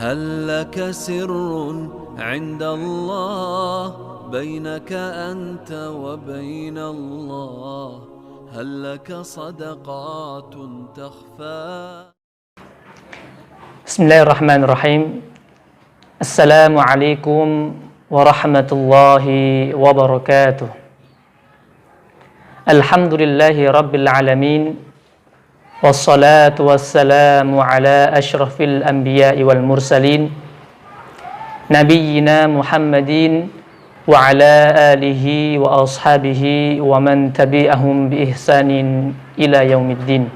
هل لك سر عند الله بينك أنت وبين الله هل لك صدقات تخفى. بسم الله الرحمن الرحيم. السلام عليكم ورحمة الله وبركاته. الحمد لله رب العالمين والصلاة والسلام على أشرف الأنبياء والمرسلين نبينا محمد وعلى آله وأصحابه ومن تبعهم بإحسان إلى يوم الدين.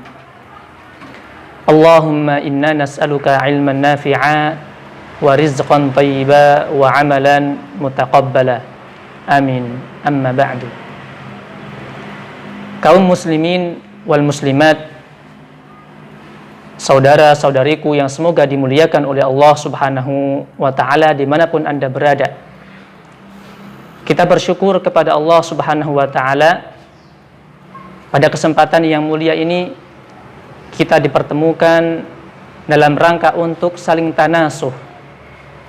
اللهم إنا نسألك علما نافعا ورزقا طيبا وعملا متقبلا. Amin. Amma ba'du. Kaum muslimin wal muslimat, saudara-saudariku yang semoga dimuliakan oleh Allah Subhanahu wa ta'ala dimanapun Anda berada. Kita bersyukur kepada Allah Subhanahu wa ta'ala pada kesempatan yang mulia ini kita dipertemukan dalam rangka untuk saling tanasuh,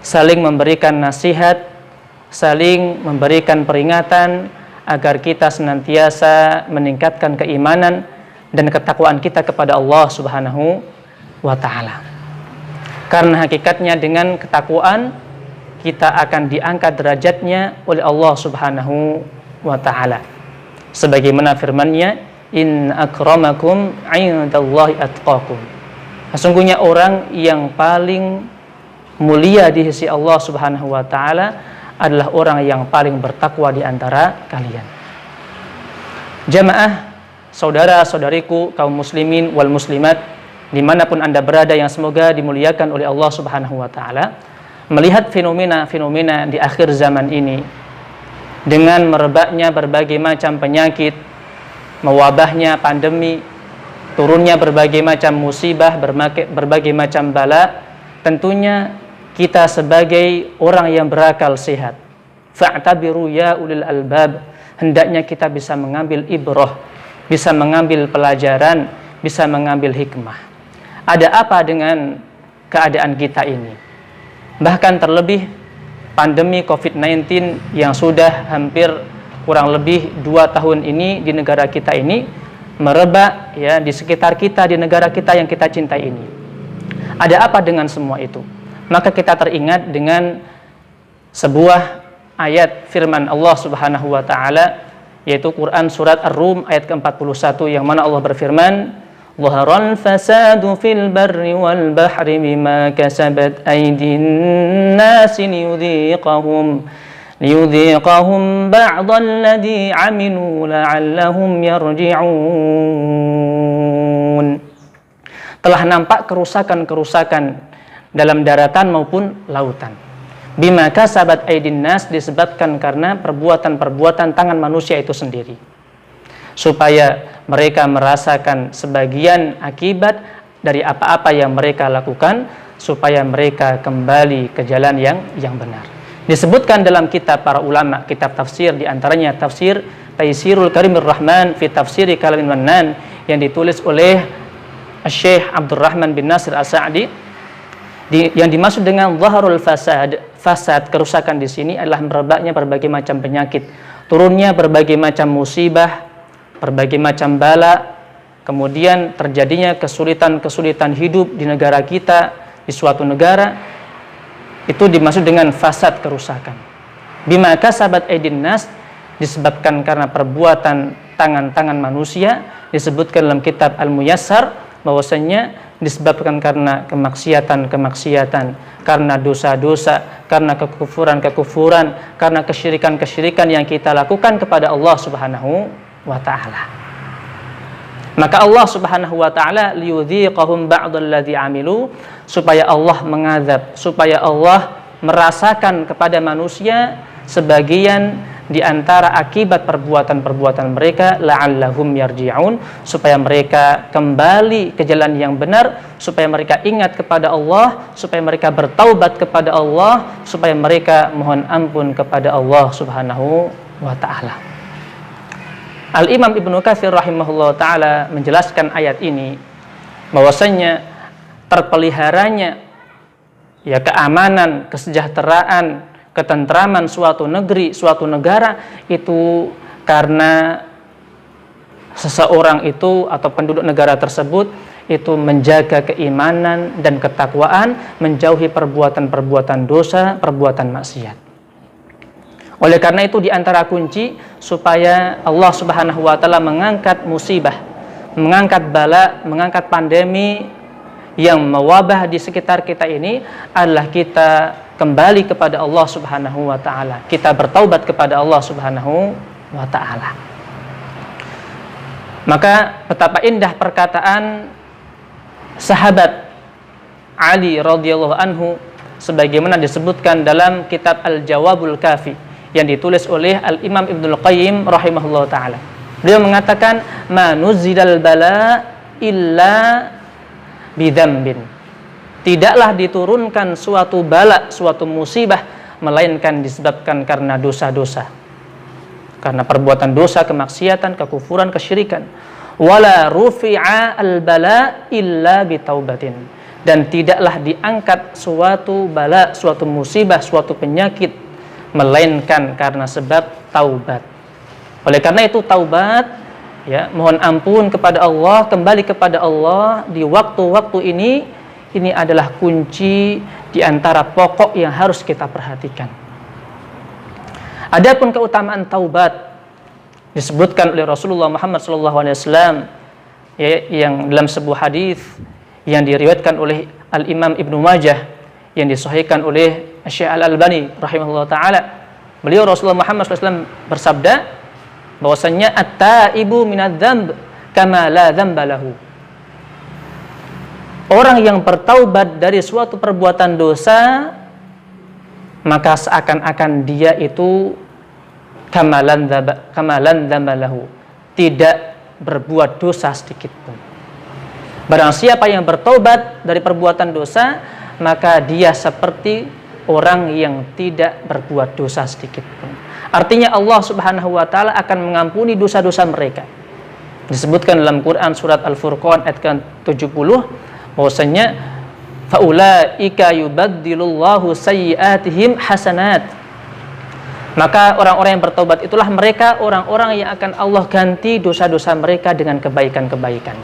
saling memberikan nasihat, saling memberikan peringatan agar kita senantiasa meningkatkan keimanan dan ketakwaan kita kepada Allah Subhanahu wa ta'ala. Karena hakikatnya dengan ketakwaan kita akan diangkat derajatnya oleh Allah Subhanahu wa ta'ala. Sebagaimana firman-Nya, in akramakum 'indallahi atqakum. Sesungguhnya orang yang paling mulia di sisi Allah Subhanahu wa ta'ala adalah orang yang paling bertakwa di antara kalian. Jamaah, saudara-saudariku, kaum muslimin wal muslimat dimanapun Anda berada yang semoga dimuliakan oleh Allah Subhanahu wa ta'ala, melihat fenomena-fenomena di akhir zaman ini dengan merebaknya berbagai macam penyakit, mewabahnya pandemi, turunnya berbagai macam musibah, berbagai macam bala, tentunya kita sebagai orang yang berakal sehat, fa'tabiru ya ulil albab, hendaknya kita bisa mengambil ibrah, bisa mengambil pelajaran, bisa mengambil hikmah. Ada apa dengan keadaan kita ini? Bahkan terlebih pandemi COVID-19 yang sudah hampir kurang lebih 2 tahun ini di negara kita ini merebak ya di sekitar kita, di negara kita yang kita cintai ini. Ada apa dengan semua itu? Maka kita teringat dengan sebuah ayat firman Allah Subhanahu wa ta'ala, yaitu Quran surat Ar-Rum ayat ke-41 yang mana Allah berfirman, "Dhaharal fasadu fil barri wal bahri bima kasabat aydin nasi liyudhiqahum ba'dal ladzi 'amilu la'allahum yarji'un." Telah nampak kerusakan-kerusakan dalam daratan maupun lautan. Bima kasabat aydin nas, disebabkan karena perbuatan-perbuatan tangan manusia itu sendiri. Supaya mereka merasakan sebagian akibat dari apa-apa yang mereka lakukan, supaya mereka kembali ke jalan yang benar. Disebutkan dalam kitab para ulama, kitab tafsir, di antaranya tafsir Taisirul Karimur Rahman fi Tafsiri Kalamin Mannan yang ditulis oleh Syekh Abdurrahman bin Nasir As-Sa'di. Yang dimaksud dengan zaharul fasad, kerusakan di sini adalah merebaknya berbagai macam penyakit, turunnya berbagai macam musibah, berbagai macam bala, kemudian terjadinya kesulitan hidup di negara kita, di suatu negara, itu dimaksud dengan fasad, kerusakan. Bima kasabat aydin nas, disebabkan karena perbuatan tangan-tangan manusia. Disebutkan dalam kitab Al-Muyassar bahwasanya disebabkan karena kemaksiatan, karena dosa-dosa, karena kekufuran, karena kesyirikan yang kita lakukan kepada Allah Subhanahu wa ta'ala. Maka Allah Subhanahu wa ta'ala liyudhiqahum ba'dal ladzi 'amilu, supaya Allah mengazab, supaya Allah merasakan kepada manusia sebagian di antara akibat perbuatan-perbuatan mereka, la'allahum yarji'un, supaya mereka kembali ke jalan yang benar, supaya mereka ingat kepada Allah, supaya mereka bertaubat kepada Allah, supaya mereka mohon ampun kepada Allah Subhanahu wa ta'ala. Al-Imam Ibnu Katsir rahimahullah ta'ala menjelaskan ayat ini bahwasanya terpeliharanya ya keamanan, kesejahteraan, ketentraman suatu negeri, suatu negara itu karena seseorang itu atau penduduk negara tersebut itu menjaga keimanan dan ketakwaan, menjauhi perbuatan-perbuatan dosa, perbuatan maksiat. Oleh karena itu di antara kunci supaya Allah Subhanahu wa taala mengangkat musibah, mengangkat bala, mengangkat pandemi yang mewabah di sekitar kita ini adalah kita kembali kepada Allah Subhanahu wa taala. Kita bertaubat kepada Allah Subhanahu wa taala. Maka betapa indah perkataan sahabat Ali radhiyallahu anhu sebagaimana disebutkan dalam kitab Al-Jawabul Kafi yang ditulis oleh Al-Imam Ibnul Qayyim rahimahullah ta'ala. Beliau mengatakan, ma nuzilal bala illa bidzambin. Tidaklah diturunkan suatu bala, suatu musibah melainkan disebabkan karena dosa-dosa, karena perbuatan dosa, kemaksiatan, kekufuran, kesyirikan. Wala rufi'a al-bala illa bitaubatin. Dan tidaklah diangkat suatu bala, suatu musibah, suatu penyakit melainkan karena sebab taubat. Oleh karena itu taubat, ya, mohon ampun kepada Allah, kembali kepada Allah di waktu-waktu ini adalah kunci di antara pokok yang harus kita perhatikan. Adapun keutamaan taubat disebutkan oleh Rasulullah Muhammad SAW, ya, yang dalam sebuah hadis yang diriwayatkan oleh Al-Imam Ibnu Majah yang disahihkan oleh Syekh Al-Albani rahimahullah ta'ala. Beliau Rasulullah Muhammad SAW bersabda bahwasanya at-taibu minadz-dzamb kama la dzamba lahu. Orang yang bertaubat dari suatu perbuatan dosa maka seakan-akan dia itu kamalan dzamba lahu, tidak berbuat dosa sedikit pun. Barang siapa yang bertaubat dari perbuatan dosa, maka dia seperti orang yang tidak berbuat dosa sedikit pun. Artinya Allah Subhanahu wa taala akan mengampuni dosa-dosa mereka. Disebutkan dalam Quran surat Al-Furqan ayat ke-70 bahwasanya faulaika yubaddilullahu sayyi'atihim hasanat. Maka orang-orang yang bertobat itulah mereka orang-orang yang akan Allah ganti dosa-dosa mereka dengan kebaikan-kebaikan.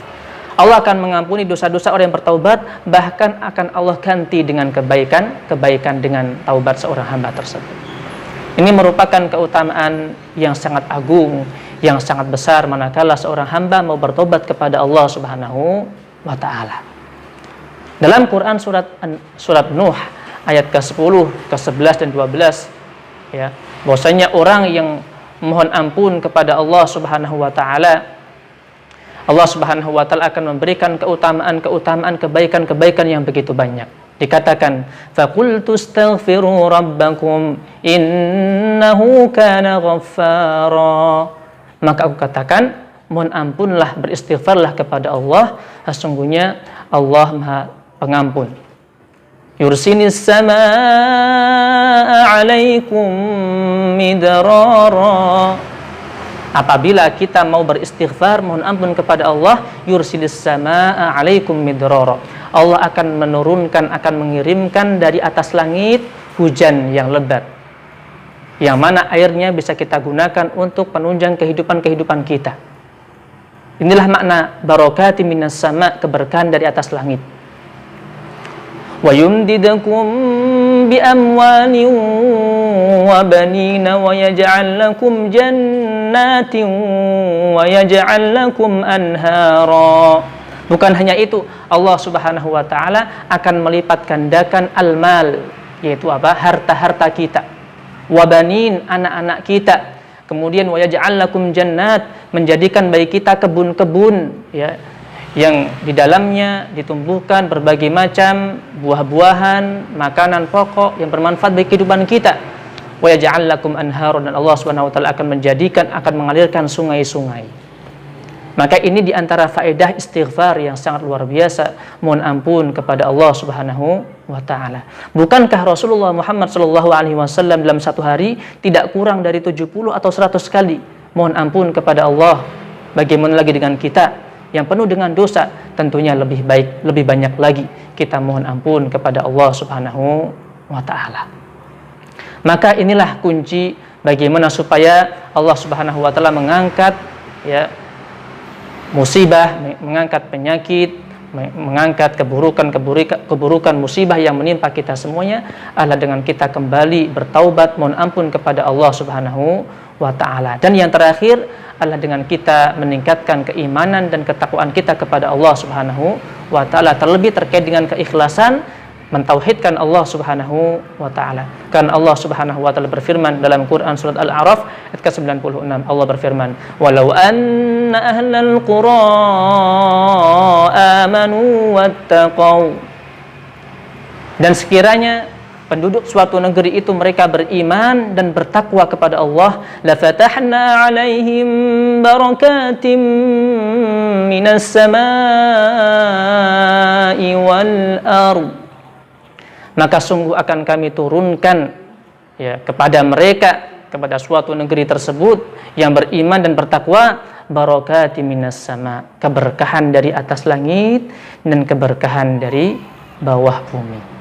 Allah akan mengampuni dosa-dosa orang yang bertaubat, bahkan akan Allah ganti dengan kebaikan-kebaikan dengan taubat seorang hamba tersebut. Ini merupakan keutamaan yang sangat agung, yang sangat besar manakala seorang hamba mau bertobat kepada Allah Subhanahu wa taala. Dalam Quran surat Nuh ayat ke-10, ke-11 dan 12, ya, bahwasanya orang yang mohon ampun kepada Allah Subhanahu wa taala, Allah Subhanahu wa taala akan memberikan keutamaan-keutamaan, kebaikan-kebaikan yang begitu banyak. Dikatakan, faqultu astaghfiru rabbakum innahu kana ghaffara. Maka aku katakan, mohon ampunlah, beristighfarlah kepada Allah, sesungguhnya Allah Maha Pengampun. Yursinis samaa'a 'alaikum midrara. Apabila kita mau beristighfar, mohon ampun kepada Allah, yursilis samaa'a 'alaikum midrara. Allah akan menurunkan, akan mengirimkan dari atas langit hujan yang lebat, yang mana airnya bisa kita gunakan untuk penunjang kehidupan kita. Inilah makna barokati minas sama', keberkahan dari atas langit. Wa yumdidukum bi amwalin wa banina wa yaj'al lakum jannatin wa yaj'al lakum anhara. Bukan hanya itu, Allah Subhanahu wa taala akan melipat gandakan al-mal, yaitu apa? Harta-harta kita. Wa banin, anak-anak kita. Kemudian wa yaj'al lakum jannat, menjadikan bagi kita kebun-kebun, ya, yang di dalamnya ditumbuhkan berbagai macam buah-buahan, makanan pokok yang bermanfaat bagi kehidupan kita. Wa yaj'al lakum anhar, dan Allah Subhanahu wa taala akan menjadikan, akan mengalirkan sungai-sungai. Maka ini di antara faedah istighfar yang sangat luar biasa, mohon ampun kepada Allah Subhanahu wa taala. Bukankah Rasulullah Muhammad sallallahu alaihi wasallam dalam satu hari tidak kurang dari 70 atau 100 kali mohon ampun kepada Allah? Bagaimana lagi dengan kita yang penuh dengan dosa, tentunya lebih baik, lebih banyak lagi kita mohon ampun kepada Allah Subhanahu wa Ta'ala. Maka inilah kunci bagaimana supaya Allah Subhanahu wa Ta'ala mengangkat ya musibah, mengangkat penyakit, mengangkat keburukan musibah yang menimpa kita semuanya adalah dengan kita kembali bertaubat mohon ampun kepada Allah Subhanahu wa Ta'ala. Dan yang terakhir adalah dengan kita meningkatkan keimanan dan ketakwaan kita kepada Allah Subhanahu wa Ta'ala, terlebih terkait dengan keikhlasan mentauhidkan Allah Subhanahu wa Ta'ala. Karena Allah Subhanahu wa Ta'ala berfirman dalam Quran surat Al-A'raf ayat ke-96, Allah berfirman, "Walau anna ahlal qura amanu wattaqau." Dan sekiranya penduduk suatu negeri itu mereka beriman dan bertakwa kepada Allah, la fatahna 'alaihim barakatim minas samaa'i wal ardh. Maka sungguh akan kami turunkan ya kepada mereka, kepada suatu negeri tersebut yang beriman dan bertakwa, barakati minas sama, keberkahan dari atas langit dan keberkahan dari bawah bumi.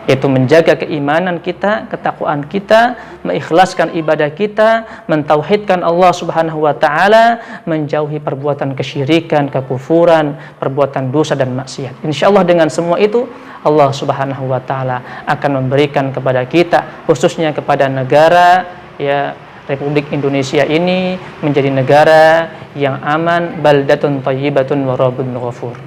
Yaitu menjaga keimanan kita, ketakwaan kita, mengikhlaskan ibadah kita, mentauhidkan Allah Subhanahu wa Ta'ala, menjauhi perbuatan kesyirikan, kekufuran, perbuatan dosa dan maksiat. Insyaallah dengan semua itu Allah Subhanahu wa Ta'ala akan memberikan kepada kita, khususnya kepada negara ya Republik Indonesia ini menjadi negara yang aman, baldatun thayyibatun wa rabbun ghafur.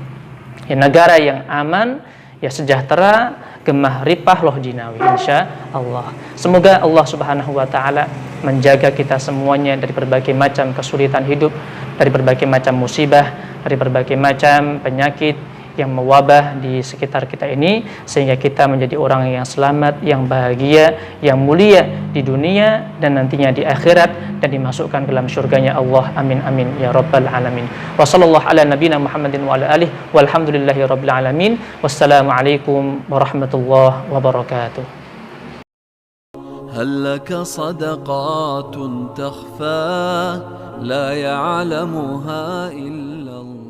Ya, negara yang aman, ya sejahtera, gemah ripah loh jinawi insyaallah. Semoga Allah Subhanahu wa Ta'ala menjaga kita semuanya dari berbagai macam kesulitan hidup, dari berbagai macam musibah, dari berbagai macam penyakit yang mewabah di sekitar kita ini, sehingga kita menjadi orang yang selamat, yang bahagia, yang mulia di dunia dan nantinya di akhirat, dan dimasukkan ke dalam surganya Allah. Amin amin ya rabbal alamin. Wa sallallahu ala nabiyina Muhammadin wa ala alihi walhamdulillahi rabbil alamin. Wassalamualaikum warahmatullahi wabarakatuh. هل لك صدقات تخفى لا يعلمها إلا الله